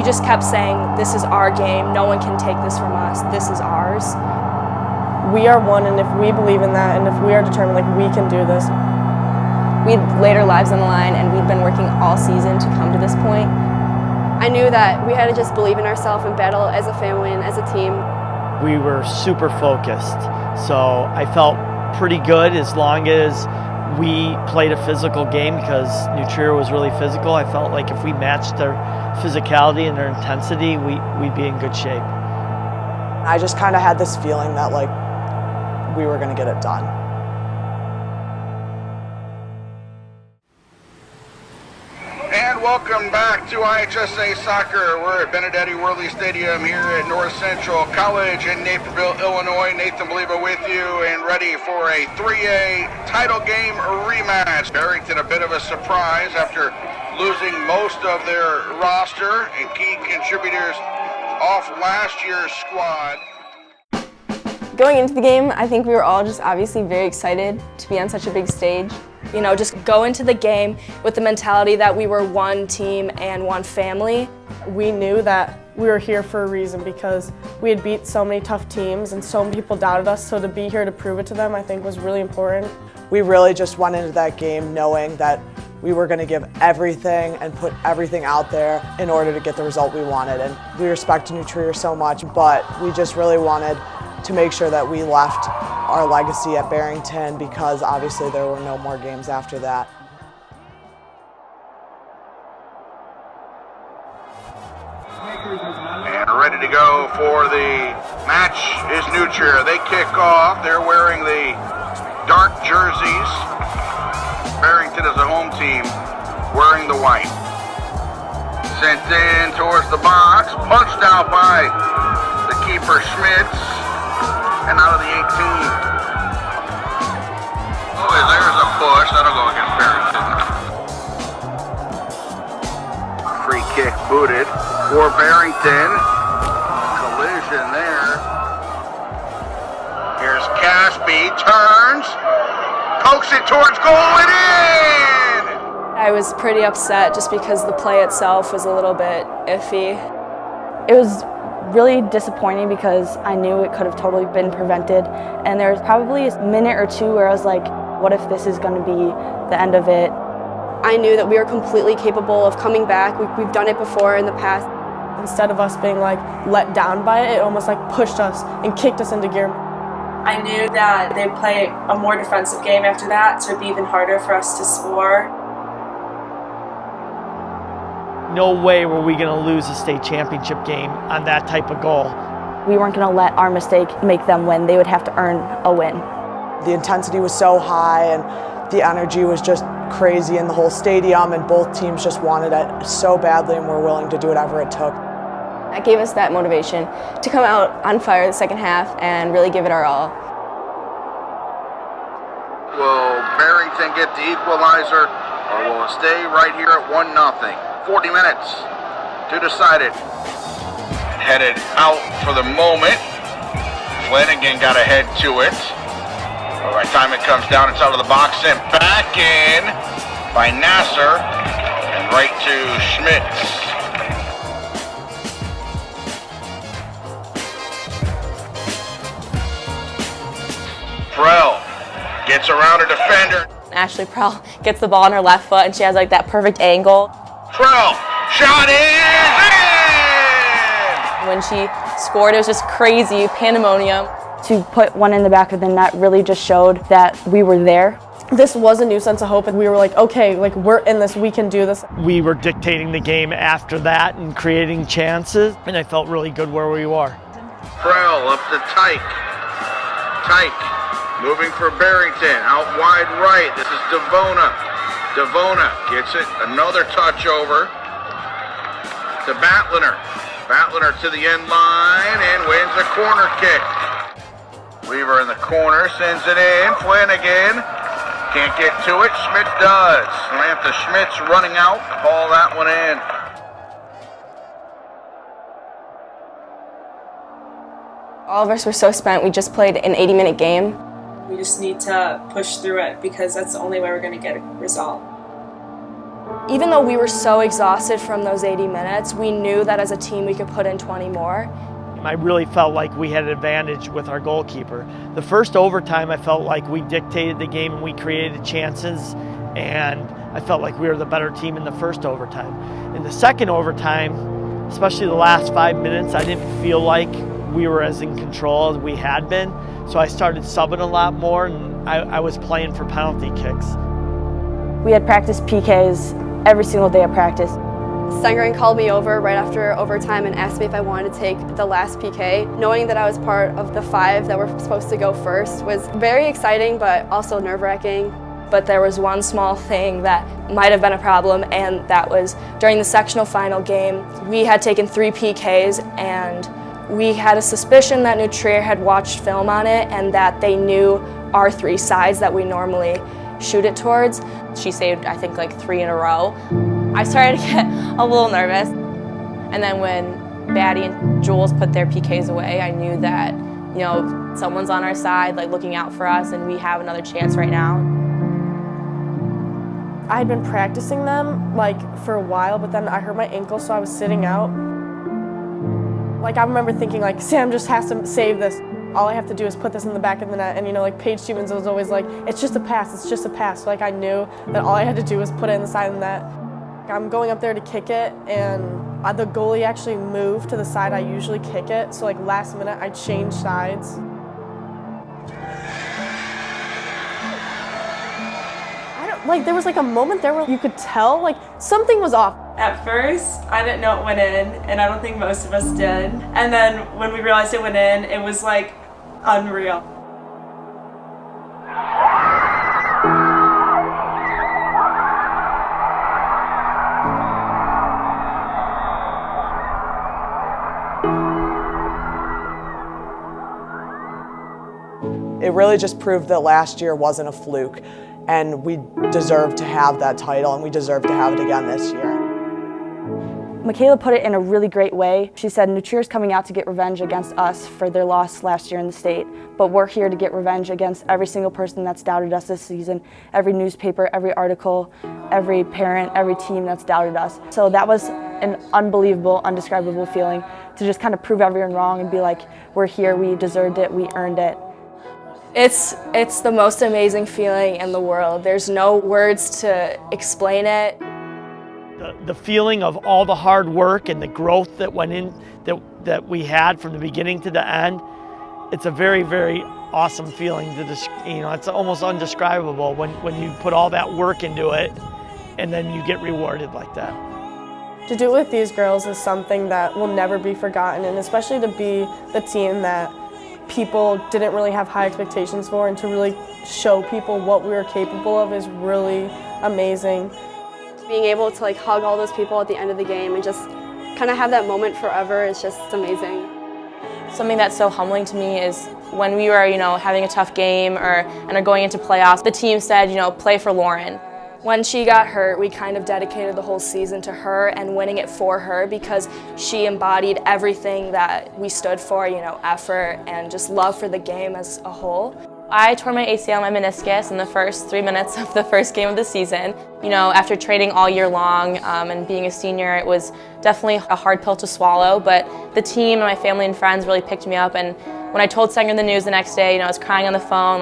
We just kept saying, this is our game, no one can take this from us, this is ours. We are one, and if we believe in that, and if we are determined, like, we can do this. We'd laid our lives on the line, and we'd been working all season to come to this point. I knew that we had to just believe in ourselves and battle as a family and as a team. We were super focused, so I felt pretty good as long as we played a physical game, because New Trier was really physical. I felt like if we matched their physicality and their intensity, we'd be in good shape. I just kind of had this feeling that, like, we were going to get it done. And welcome back to IHSA Soccer. We're at Benedetti Worley Stadium here at North Central College in Naperville, Illinois. Nathan Believa with you and ready for a 3A title game rematch. Barrington a bit of a surprise after losing most of their roster and key contributors off last year's squad. Going into the game, I think we were all just obviously very excited to be on such a big stage. You know, just go into the game with the mentality that we were one team and one family. We knew that we were here for a reason because we had beat so many tough teams and so many people doubted us, so to be here to prove it to them, I think, was really important. We really just went into that game knowing that we were going to give everything and put everything out there in order to get the result we wanted. And we respect New Trier so much, but we just really wanted to make sure that we left our legacy at Barrington, because obviously there were no more games after that. And ready to go for the match is New Trier. They kick off. They're wearing the dark jerseys. Barrington is a home team wearing the white. Sent in towards the box, punched out by the keeper Schmitz, and out of the 18. Oh, there's a push. That'll go against Barrington. Free kick booted for Barrington. Collision there. Here's Caspi, turns, pokes it towards goal and in! I was pretty upset just because the play itself was a little bit iffy. It was really disappointing because I knew it could have totally been prevented, and there was probably a minute or two where I was like, what if this is going to be the end of it? I knew that we were completely capable of coming back. We've done it before in the past. Instead of us being like let down by it, it almost like pushed us and kicked us into gear. I knew that they'd play a more defensive game after that, so it'd be even harder for us to score. No way were we going to lose a state championship game on that type of goal. We weren't going to let our mistake make them win. They would have to earn a win. The intensity was so high and the energy was just crazy in the whole stadium, and both teams just wanted it so badly and were willing to do whatever it took. That gave us that motivation to come out on fire the second half and really give it our all. Will Barrington get the equalizer, or will it stay right here at 1-0? 40 minutes to decide it. Headed out for the moment. Flanagan got ahead to it. By the time it comes down, it's out of the box and back in by Nasser and right to Schmitz. Prell gets around a defender. Ashley Prell gets the ball on her left foot, and she has like that perfect angle. Prell, shot is in! When she scored, it was just crazy pandemonium. To put one in the back of the net really just showed that we were there. This was a new sense of hope, and we were like, okay, like, we're in this, we can do this. We were dictating the game after that and creating chances, and I felt really good where we were. Prell up to Tyke. Tyke moving for Barrington, out wide right. This is Devona. Devona gets it, another touch over to Batliner. Batliner to the end line and wins a corner kick. Weaver in the corner, sends it in. Flanagan can't get to it. Schmitz does. Samantha Schmitz running out. Call that one in. All of us were so spent. We just played an 80-minute game. We just need to push through it because that's the only way we're going to get a result. Even though we were so exhausted from those 80 minutes, we knew that as a team we could put in 20 more. I really felt like we had an advantage with our goalkeeper. The first overtime, I felt like we dictated the game and we created chances, and I felt like we were the better team in the first overtime. In the second overtime, especially the last 5 minutes, I didn't feel like we were as in control as we had been, so I started subbing a lot more, and I was playing for penalty kicks. We had practiced PKs every single day at practice. Stengering called me over right after overtime and asked me if I wanted to take the last PK. Knowing that I was part of the 5 that were supposed to go first was very exciting, but also nerve-wracking. But there was one small thing that might have been a problem, and that was during the sectional final game, we had taken 3 PKs, and we had a suspicion that New Trier had watched film on it and that they knew our 3 sides that we normally shoot it towards. She saved, I think, like 3 in a row. I started to get a little nervous. And then when Batty and Jules put their PKs away, I knew that, you know, someone's on our side, like looking out for us, and we have another chance right now. I had been practicing them like for a while, but then I hurt my ankle, so I was sitting out. Like I remember thinking like, Sam just has to save this. All I have to do is put this in the back of the net. And you know, like Paige Stevens was always like, it's just a pass, it's just a pass. So, like I knew that all I had to do was put it in the side of the net. I'm going up there to kick it, and the goalie actually moved to the side I usually kick it. So like last minute, I changed sides. Like there was like a moment there where you could tell like something was off. At first, I didn't know it went in, and I don't think most of us did. And then when we realized it went in, it was like unreal. It really just proved that last year wasn't a fluke, and we deserve to have that title, and we deserve to have it again this year. Michaela put it in a really great way. She said, New Trier's coming out to get revenge against us for their loss last year in the state, but we're here to get revenge against every single person that's doubted us this season, every newspaper, every article, every parent, every team that's doubted us. So that was an unbelievable, undescribable feeling to just kind of prove everyone wrong and be like, we're here, we deserved it, we earned it. It's the most amazing feeling in the world. There's no words to explain it. The feeling of all the hard work and the growth that went in, that we had from the beginning to the end, it's a very, very awesome feeling to it's almost undescribable when you put all that work into it and then you get rewarded like that. To do it with these girls is something that will never be forgotten, and especially to be the team that people didn't really have high expectations for, and to really show people what we were capable of is really amazing. Being able to like hug all those people at the end of the game and just kind of have that moment forever is just amazing. Something that's so humbling to me is when we were, having a tough game and are going into playoffs, the team said, play for Lauren. When she got hurt, we kind of dedicated the whole season to her and winning it for her, because she embodied everything that we stood for, effort and just love for the game as a whole. I tore my ACL and my meniscus in the first 3 minutes of the first game of the season. After training all year long and being a senior, it was definitely a hard pill to swallow, but the team and my family and friends really picked me up. And when I told Stenger the news the next day, I was crying on the phone,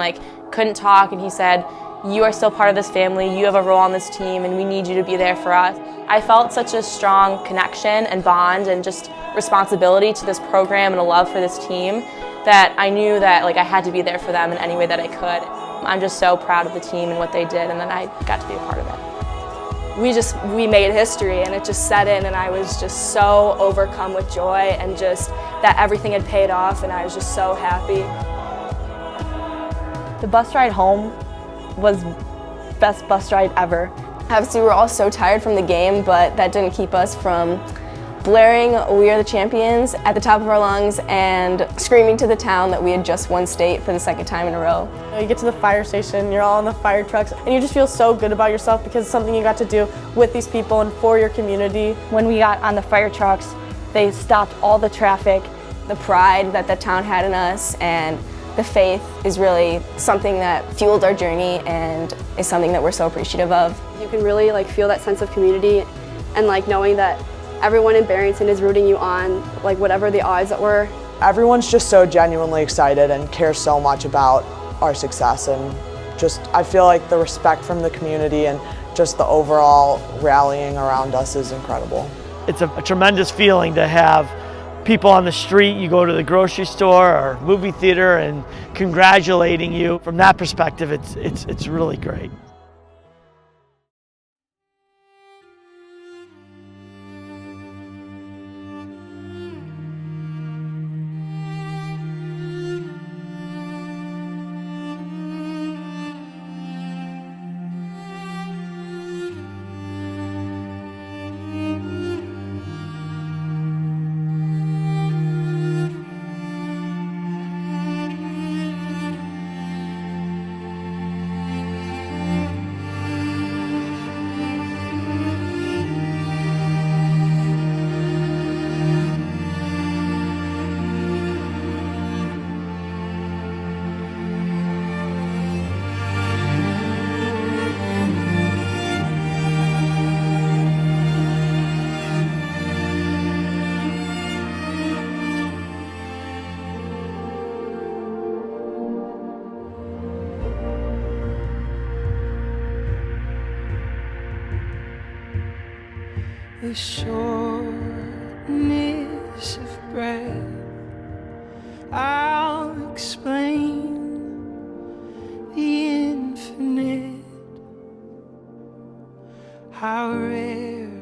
couldn't talk, and he said, you are still part of this family, you have a role on this team, and we need you to be there for us. I felt such a strong connection and bond and just responsibility to this program and a love for this team that I knew that I had to be there for them in any way that I could. I'm just so proud of the team and what they did, and that I got to be a part of it. We made history, and it just set in, and I was just so overcome with joy and just that everything had paid off, and I was just so happy. The bus ride home was best bus ride ever. Obviously, we were all so tired from the game, but that didn't keep us from blaring "We Are the Champions" at the top of our lungs and screaming to the town that we had just won state for the second time in a row. You get to the fire station, you're all in the fire trucks, and you just feel so good about yourself because it's something you got to do with these people and for your community. When we got on the fire trucks, they stopped all the traffic. The pride that the town had in us and The faith is really something that fueled our journey and is something that we're so appreciative of. You can really feel that sense of community and knowing that everyone in Barrington is rooting you on, whatever the odds that were. Everyone's just so genuinely excited and cares so much about our success, and I feel like the respect from the community and just the overall rallying around us is incredible. It's a tremendous feeling to have people on the street, you go to the grocery store or movie theater, and congratulating you. From that perspective, it's really great. The shortness of breath, I'll explain the infinite, how rare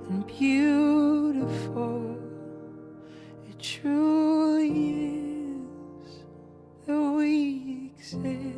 and beautiful it truly is that we exist.